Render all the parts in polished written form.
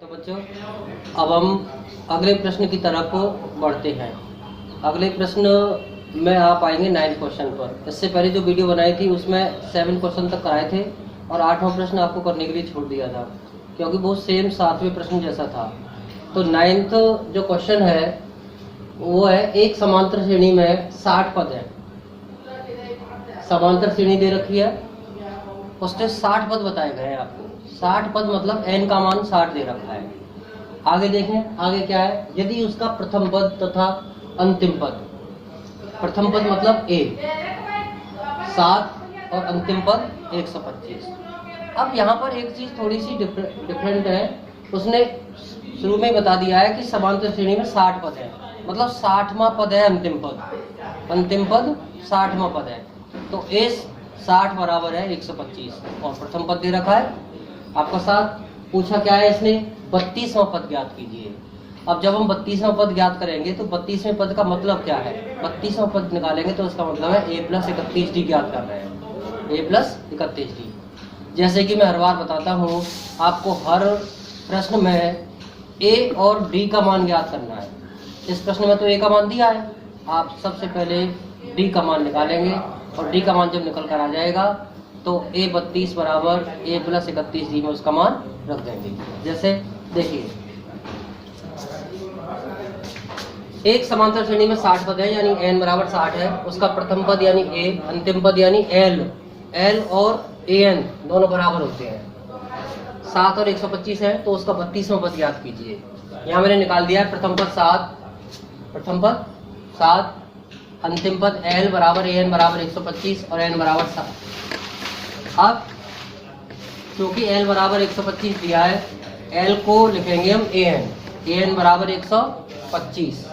तो बच्चों अब हम अगले प्रश्न की तरफ बढ़ते हैं। अगले प्रश्न में आप आएंगे 9 क्वेश्चन पर। इससे पहले जो वीडियो बनाई थी उसमें 7 क्वेश्चन तक कराए थे और 8वां प्रश्न आपको करने के लिए छोड़ दिया था क्योंकि वो सेम 7वें प्रश्न जैसा था। तो 9th जो क्वेश्चन है वो है एक समांतर श्रेणी में 60 पद है। समांतर श्रेणी दे रखी है, उसमें 60 पद बताए गए हैं आपको। 60 पद मतलब n का मान 60 दे रखा है। आगे देखें, आगे क्या है, यदि उसका प्रथम पद तथा अंतिम पद, प्रथम पद मतलब a 7 और अंतिम पद 125। अब यहाँ पर एक चीज थोड़ी सी डिफरेंट है। उसने शुरू में बता दिया है कि समांतर श्रेणी में 60 पद है, मतलब 60वां पद है अंतिम पद, अंतिम पद 60वां पद है। तो a 60 बराबर है 125 और प्रथम पद दे रखा है आपका 7। पूछा क्या है इसने, 32वां पद ज्ञात कीजिए। अब जब हम 32वां पद ज्ञात करेंगे तो 32वें पद का मतलब क्या है, 32वां पद निकालेंगे तो उसका मतलब है a + 31d ज्ञात कर रहे हैं, a + 31d। जैसे कि मैं हर बार बताता हूँ आपको, हर प्रश्न में a और d का मान ज्ञात करना है। इस प्रश्न में तो a का मान दिया है, आप सबसे पहले d का मान निकालेंगे और d का मान जब निकल कर आ जाएगा तो a 32 बराबर a + 31d में उसका मान रख देंगे। जैसे देखिए, एक समांतर श्रेणी में 60 पद है यानी n बराबर 60 है। उसका प्रथम पद यानी a, अंतिम पद यानी l और an दोनों बराबर होते हैं। 7 और 125 है तो उसका 32वां पद ज्ञात कीजिए। यहाँ मैंने निकाल दिया है प्रथम पद 7, अंतिम पद l बराबर an बराबर 125 और n बराबर 7। अब क्योंकि l बराबर 125 दिया है, l को लिखेंगे हम an बराबर 125।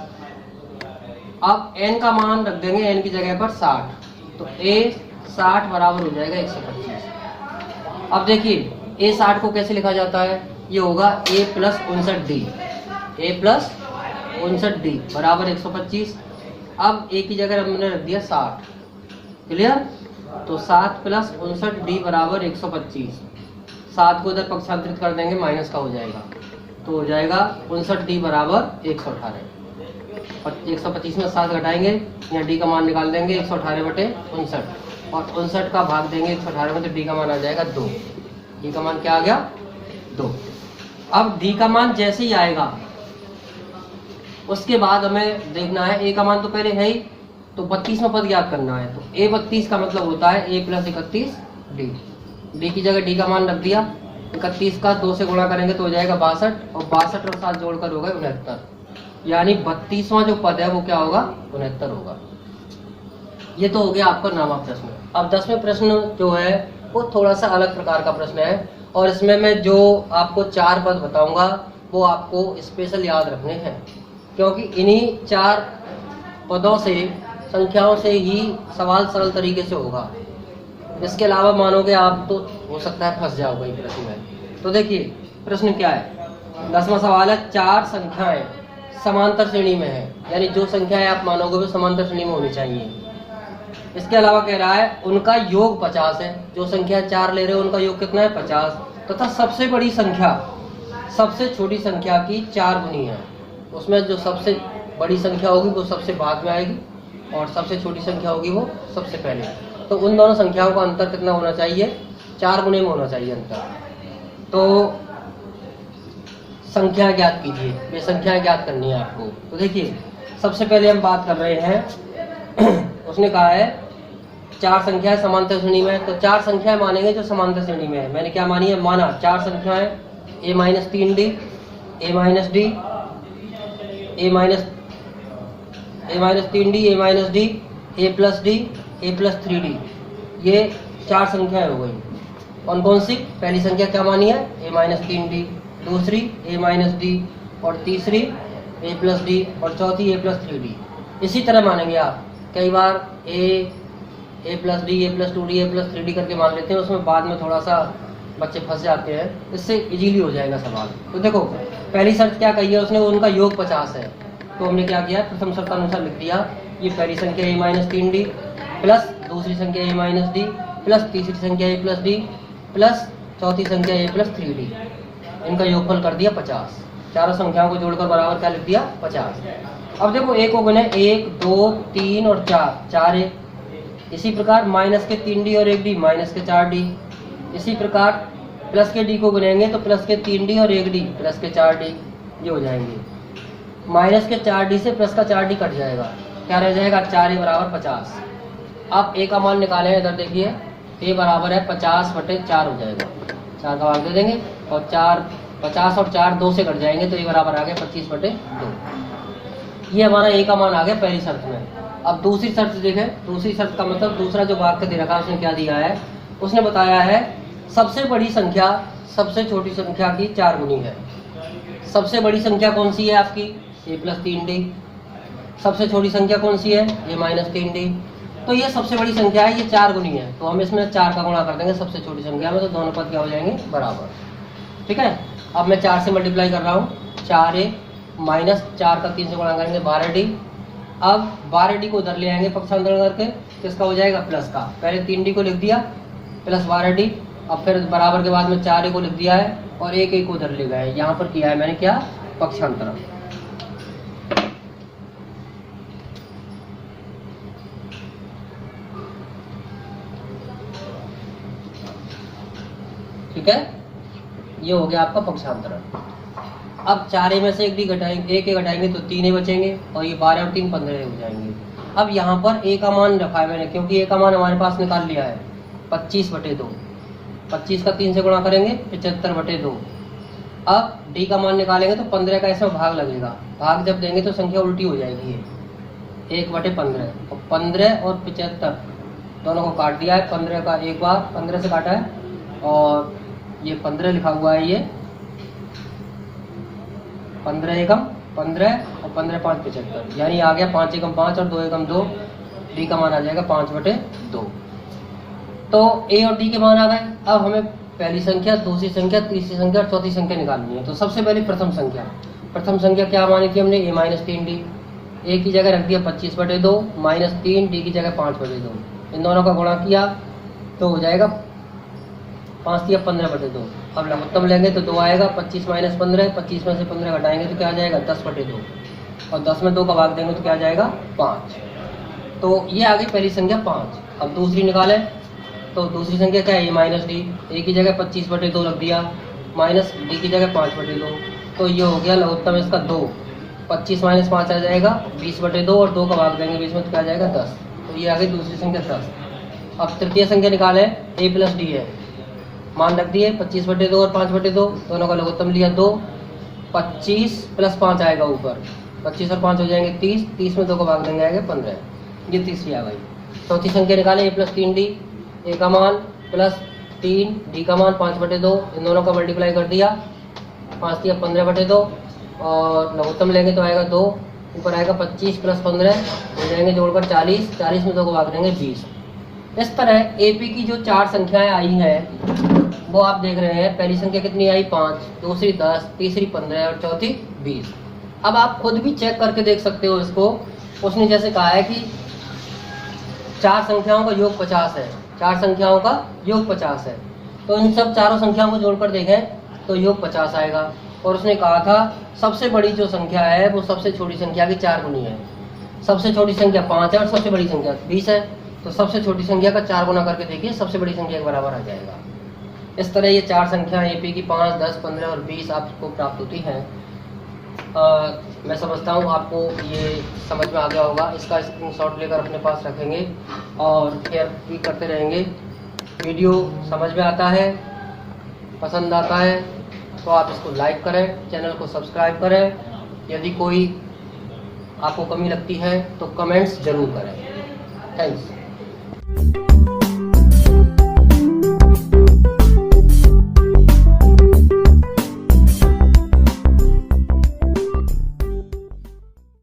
अब n का मान रख देंगे n की जगह पर 60, तो a 60 बराबर हो जाएगा 125। अब देखिए a 60 को कैसे लिखा जाता है, ये होगा a + 59d बराबर 125। अब a की जगह हमने रख दिया 60, क्लियर। तो 7 + 59d बराबर 125। 7 को इधर पक्षांतरित कर देंगे, माइनस का हो जाएगा, तो हो जाएगा 59d बराबर 118। 125 में 7 घटाएंगे, यहाँ d का मान निकाल देंगे 118/59 और 59 का भाग देंगे 118 में, तो d का मान आ जाएगा 2। d का मान क्या आ गया, 2। अब d का मान जैसे ही आएगा उसके बाद हमें देखना है, a का मान तो पहले है ही, तो 32वां पद ज्ञात करना है। तो a 32 का मतलब होता है a + 31d। d की जगह d का मान रख दिया, 31 का 2 से गुणा करेंगे तो हो जाएगा 62 और 62 और 7 जोड़कर होगा 69, यानी 32वां जो पद है वो क्या होगा, 69 होगा। ये तो हो गया आपका 9वां प्रश्न। अब 10वें प्रश्न जो है वो थोड़ा सा अलग प्रकार का प्रश्न है और इसमें मैं जो आपको 4 पद बताऊंगा वो आपको स्पेशल याद रखने हैं, क्योंकि इन्हीं 4 पदों से, संख्याओं से ही सवाल सरल तरीके से होगा। इसके अलावा मानोगे आप तो हो सकता है फंस जाओगे प्रश्न में। तो देखिए प्रश्न क्या है, 10वां सवाल है, 4 संख्याएं समांतर श्रेणी में है, यानी जो संख्याएं आप मानोगे वो समांतर श्रेणी में होनी चाहिए। इसके अलावा कह रहा है उनका योग 50 है, जो संख्या 4 ले रहे हो उनका योग कितना है, 50, तथा सबसे बड़ी संख्या सबसे छोटी संख्या की 4 गुनी है। उसमें जो सबसे बड़ी संख्या होगी वो सबसे बाद में आएगी और सबसे छोटी संख्या होगी वो सबसे पहले। तो उन दोनों संख्याओं का अंतर कितना होना चाहिए, 4 गुने में होना चाहिए अंतर। तो संख्या ज्ञात कीजिए, ये संख्या ज्ञात करनी है आपको। तो देखिए सबसे पहले हम बात कर रहे हैं, उसने कहा है 4 संख्याएं समांतर श्रेणी में है, तो 4 संख्याएं मानेंगे जो समांतर श्रेणी में है। मैंने क्या मानी है, माना 4 संख्याएं a - 3d, a - d, a - 3d, a + d, a + 3d, ये 4 संख्याएं हो गई। कौन कौन सी, पहली संख्या क्या मानी है, a - 3d, दूसरी a - d और तीसरी a + d और चौथी a + 3d। इसी तरह मानेंगे आप, कई बार a + d, a + 2d, a + 3d करके मान लेते हैं, उसमें बाद में थोड़ा सा बच्चे फंस जाते हैं, इससे इजीली हो जाएगा सवाल। तो देखो पहली शर्त क्या कही है उसने, उनका योग 50 है, तो हमने क्या किया, प्रथम शर्त अनुसार लिख दिया, ये पहली संख्या a - 3d प्लस दूसरी संख्या a - d प्लस तीसरी संख्या a + d प्लस चौथी संख्या a + 3d। इनका योगफल कर दिया 50। चारों संख्याओं को जोड़कर बराबर क्या लिख दिया 50। अब देखो एक को गुने 1 2 3 और 4 1। इसी प्रकार माइनस के 3d और 1d माइनस के 4d। इसी प्रकार प्लस के d को गुनेंगे तो प्लस के 3d और 1d प्लस के 4d ये हो जाएंगे। माइनस के 4d से प्लस का 4d कट जाएगा, क्या रह जाएगा 4a बराबर 50। अब a का मान निकालें, इधर देखिए a बराबर है 50/4 हो जाएगा। 4 का भाग दे देंगे और 50 और 4 2 से कट जाएंगे तो a बराबर आ गया 25/2। ये हमारा a का मान आ गया पहली शर्त में। अब दूसरी शर्त देखें। दूसरी शर्त का मतलब दूसरा जो वाक्य दे रखा है उसने क्या दिया है, उसने बताया है सबसे बड़ी संख्या सबसे छोटी संख्या की 4 गुनी है। सबसे बड़ी संख्या कौन सी है आपकी a + 3d। सबसे छोटी संख्या कौन सी है a - 3d। तो ये सबसे बड़ी संख्या है, ये 4 गुनी है, तो हम इसमें 4 का गुणा कर देंगे सबसे छोटी संख्या में, तो दोनों पद क्या हो जाएंगे बराबर। ठीक है, अब मैं 4 से मल्टीप्लाई कर रहा हूँ। 4a माइनस 4 का 3 से गुणा करेंगे 12d। अब 12d को उधर ले आएंगे पक्षांतरण करके, किसका हो जाएगा प्लस का। पहले 3d को लिख दिया प्लस 12d, अब फिर बराबर के बाद में 4a को लिख दिया है और 1 को उधर ले गए। यहाँ पर किया है मैंने क्या पक्षांतरण। ठीक है, ये हो गया आपका पक्षांतरण। अब 4a में से 1d घटाएंगे, 1 घटाएंगे तो 3a बचेंगे और ये 12 और 3 15 हो जाएंगे। अब यहाँ पर a का मान रखा है मैंने, क्योंकि a का मान हमारे पास निकाल लिया है 25/2। 25 का 3 से गुणा करेंगे 75/2। अब d का मान निकालेंगे तो 15 का इसमें भाग लगेगा। भाग जब देंगे तो संख्या उल्टी हो जाएगी, ये 1/15 और 15 और 75 दोनों को काट दिया है। 15 का एक बार 15 से काटा है और ये 15 लिखा हुआ है, ये 15 एकम 15 और 15 5 75, यानी आ गया 5 एकम 5 और 2 एकम 2। डी का मान आ जाएगा 5/2। तो ए और डी के मान आ गए। अब हमें पहली संख्या, दूसरी संख्या, तीसरी संख्या और चौथी संख्या निकालनी है। तो सबसे पहले प्रथम संख्या क्या मानी थी हमने a - 3d। a की जगह रख दिया 25/2 माइनस 3, d की जगह 5/2। इन दोनों का गुणा किया तो हो जाएगा 5 या 15/2। अब लघुत्तम लेंगे तो 2 आएगा। 25 - 15, 25 में से 15 घटाएंगे तो क्या आ जाएगा 10/2 और 10 में 2 का भाग देंगे तो क्या आ जाएगा 5। तो ये आ गई पहली संख्या 5। अब दूसरी निकालें तो दूसरी संख्या क्या है a - d। a की जगह 25/2 रख दिया माइनस d की जगह 5/2, तो ये हो गया लघुत्तम इसका 2। 25 - 5 आ जाएगा 20/2 और 2 का भाग देंगे बीच में तो क्या आ जाएगा 10। तो ये आ गई दूसरी संख्या 10। अब तृतीय संख्या निकालें a + d है, मान रख दिए 25/2 और 5/2, दोनों का लघुत्तम लिया 2। 25 + 5 आएगा ऊपर, 25 और 5 हो जाएंगे 30, 30 में 2 का भाग देंगे आएगा 15। ये तीसरी आ गई। चौथी संख्या निकालें a + 3d। a का मान प्लस 3, d का मान 5/2, इन दोनों का मल्टीप्लाई कर दिया 5 या 15/2 और लघुत्तम लेंगे तो आएगा 2, ऊपर आएगा 25 + 15 हो जाएंगे जोड़कर 40, 40 में 2 को भाग देंगे 20। इस तरह AP की जो 4 संख्याएं आई हैं वो आप देख रहे हैं। पहली संख्या कितनी आई 5, दूसरी 10, तीसरी 15 और चौथी 20। अब आप खुद भी चेक करके देख सकते हो इसको। उसने जैसे कहा है कि 4 संख्याओं का योग 50 है, 4 संख्याओं का योग 50 है, तो इन सब चारों संख्याओं को जोड़कर देखें तो योग 50 आएगा। और उसने कहा था सबसे बड़ी जो संख्या है वो सबसे छोटी संख्या की 4 गुनी है। सबसे छोटी संख्या 5 है और सबसे बड़ी संख्या 20 है, तो सबसे छोटी संख्या का 4 गुना करके देखिए सबसे बड़ी संख्या के बराबर आ जाएगा। इस तरह ये 4 संख्या AP की 5, 10, 15 और 20 आपको प्राप्त होती हैं। मैं समझता हूँ आपको ये समझ में आ गया होगा। इसका स्क्रीनशॉट लेकर अपने पास रखेंगे और केयर भी करते रहेंगे। वीडियो समझ में आता है, पसंद आता है तो आप इसको लाइक करें, चैनल को सब्सक्राइब करें। यदि कोई आपको कमी लगती है तो कमेंट्स जरूर करें। थैंक्स।